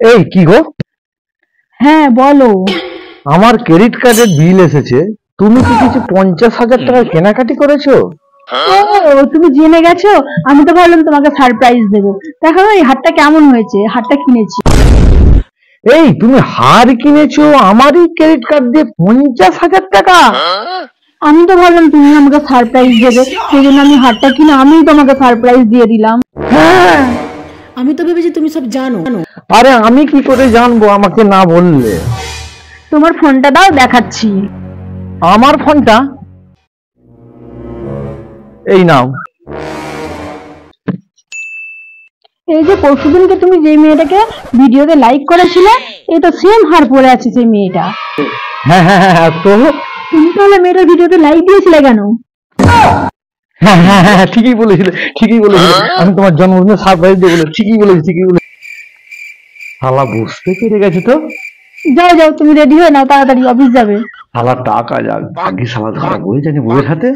এই কি গো? হ্যাঁ বলো। আমার ক্রেডিট কার্ডের বিল এসেছে। তুমি কি কিছু 50,000 টাকার কেনাকাটি করেছো? ও তুমি জেনে গেছো? আমি তো ভাবলাম তোমাকে সারপ্রাইজ দেবো। দেখো এই হারটা কেমন হয়েছে, হারটা কিনেছি। এই তুমি হার কিনেছো আমারই ক্রেডিট কার্ড দিয়ে 50,000 টাকা? আমি তো ভাবলাম তুমি আমাকে সারপ্রাইজ দেবে, সেই জন্য আমি হারটা কিনে আমি তোমাকে সারপ্রাইজ দিয়ে দিলাম। হ্যাঁ। আমি তো ভেবেছি তুমি সব জানো। আরে আমি কি করে জানবো আমাকে না বললে? তোমার ফোনটা দাও, দেখাচ্ছি। আমার ফোনটা এই নাও। এই যে পরশুদিনকে তুমি যে মেয়েটাকে ভিডিওতে লাইক করেছিলে, এটা সেম হার পরে আছে সেই মেয়েটা। হ্যাঁ হ্যাঁ হ্যাঁ হ্যাঁ, তো তুমি তাহলে মেয়েটার ভিডিওতে লাইক দিয়েছিলে কেন? হ্যাঁ হ্যাঁ হ্যাঁ, ঠিকই বলেছিলে, ঠিকই বলেছিলে। আমি তোমার জন্মদিনে সারপ্রাইজ দেবো বলে ঠিকই বলেছি, ঠিকই বলেছি। শালা বুঝতে পেরে গেছে তো। যাও যাও, তুমি রেডি হয়ে নাও, তাড়াতাড়ি অফিস যাবে। শালা টাকা যাক, ভাগ্যে শালা ধরা পড়ে জানি বউয়ের হাতে।